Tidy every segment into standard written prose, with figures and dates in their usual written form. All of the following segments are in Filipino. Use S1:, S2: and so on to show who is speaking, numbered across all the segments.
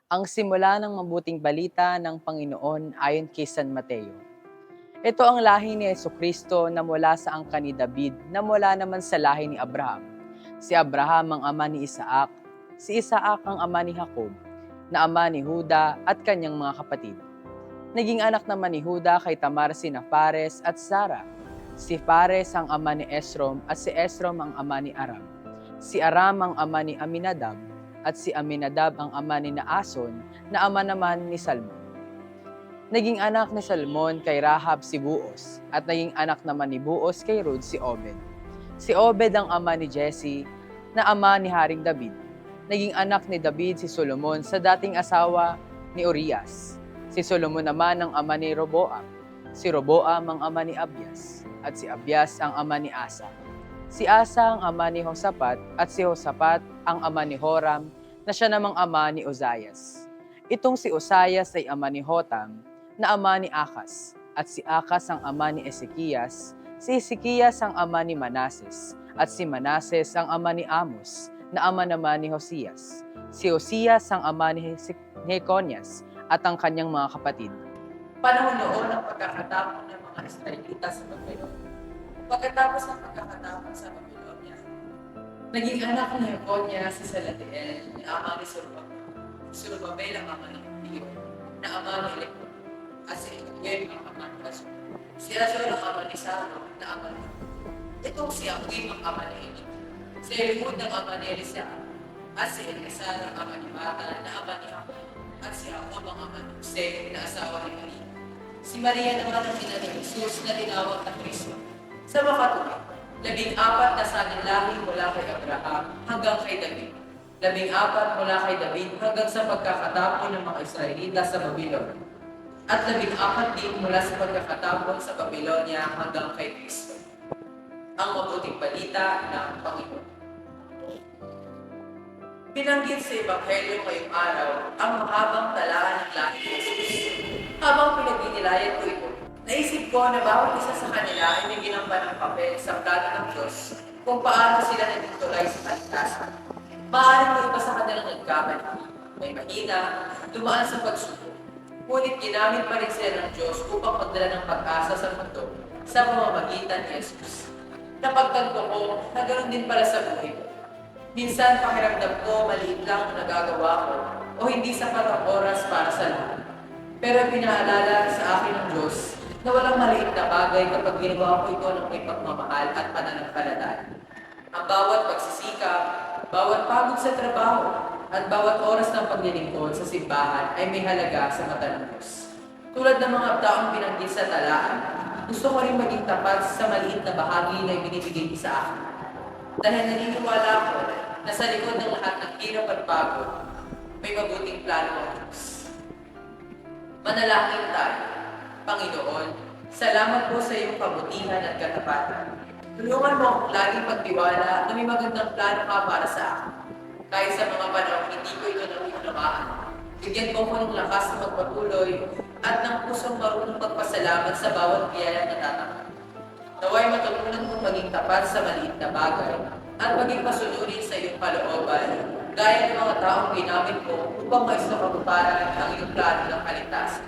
S1: Ang simula ng mabuting balita ng Panginoon ayon kay San Mateo. Ito ang lahi ni Jesucristo na mula sa angkan ni David na mula naman sa lahi ni Abraham. Si Abraham ang ama ni Isaac, si Isaac ang ama ni Jacob, na ama ni Juda at kanyang mga kapatid. Naging anak naman ni Juda kay Tamar sina Fares at Zara. Si Fares ang ama ni Esrom at si Esrom ang ama ni Aram. Si Aram ang ama ni Aminadab at si Aminadab ang ama ni Naason na ama naman ni Salmon. Naging anak ni Salmon kay Rahab si Buos at naging anak naman ni Buos kay Ruth si Obed. Si Obed ang ama ni Jesse na ama ni Haring David. Naging anak ni David si Solomon sa dating asawa ni Urias. Si Solomon naman ang ama ni Roboam. Si Roboam ang ama ni Abias at si Abias ang ama ni Asa. Si Asa ang ama ni Josaphat at si Josaphat ang ama ni Joram na siya namang ama ni Uzzias. Itong si Uzzias ay ama ni Jotam na ama ni Akas at si Akas ang ama ni Ezekias, si Ezekias ang ama ni Manases at si Manases ang ama ni Amos na ama naman ni Hosias. Si Hosias ang ama ni Jeconias at ang kanyang mga kapatid.
S2: Panahon noon ang pagkakatapon ng mga Israelita sa Babilon. Pagkatapos ng pagkakatapon sa Babilonia, naging anak ni Jeconias si Salatiel na ama ni Zorobabel. Si Zorobabel ang ama ni Tio na ama ni Lehi at si Eliab ang ama ni Azor. Si Azor ang ama ni Salo na ama ni Itong si Akim ang ama ni Eli. Si Ehud ang ama ni Elisa at si Eleazar ang ama ni Mata na ama ni Jacob at si Jacob ang ama ni Jose na asawa ni Maria. Si Maria naman ang ina ni Jesus na tinawag na Kristo. Sa makatuwid, 14 na sanang lahi mula kay Abraham hanggang kay David. 14 mula kay David hanggang sa pagkakatapon ng mga Israelita sa Babilon. At 14 din mula sa pagkakatapon sa Babilonia hanggang kay Kristo. Ang mabuting balita ng Panginoon. Binanggit sa Ebanghelyo ngayong araw ang mahabang talaan ng lahi ni Jesus. Habang pinagdinilayan ko ito, naisip ko na bawat isa sa kanila ay may ginampan ng papel sa plano ng Diyos kung paano sila naging tulay sa kaligtasan. Maaaring may iba sa kanilang nagkamali, may mahina, dumaan sa pagsubok. Ngunit ginamit pa rin sila ng Diyos upang magdala ng pag-asa sa mundo sa pamamagitan ni Jesus. Napagtanto ko na ganoon din para sa buhay ko. Minsan pakiramdam ko maliit lang ang nagagawa ko o hindi sapat ang oras para sa lahat. Pero pinaalala sa akin ng Diyos na walang maliit na bagay kapag ginawa ko ito ng may pagmamahal at pananampalataya. Ang bawat pagsisikap, bawat pagod sa trabaho, at bawat oras ng paglilingkod sa simbahan ay may halaga sa mata ng Diyos. Tulad ng mga taong binanggit sa talaan, gusto ko rin maging tapat sa maliit na bahagi na ibinibigay sa akin. Dahil naniniwala ko na sa likod ng lahat ng hirap at pagod, may mabuting plano ng Diyos. Manalangin tayo. Panginoon, salamat po sa iyong kabutihan at katapatan. Tulungan mo akong laging magtiwala na may magandang plano ka para sa akin. Kahit sa mga panahon hindi ko ito naunawaan. Bigyan mo ko ng lakas na magpatuloy at ng pusong marunong magpasalamat sa bawat biyayang natatanggap. Naway matutunan kong maging tapat sa maliit na bagay at maging masunurin sa iyong kalooban gaya ng mga taong ginamit mo upang maisakatuparan ang iyong plano ng kaligtasan.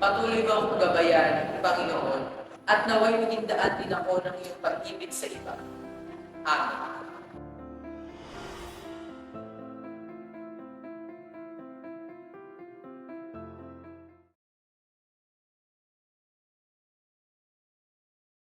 S2: Patuloy mo akong gabayan, Panginoon, at naway maging daan din ako ng iyong pag-ibig sa iba. Amen.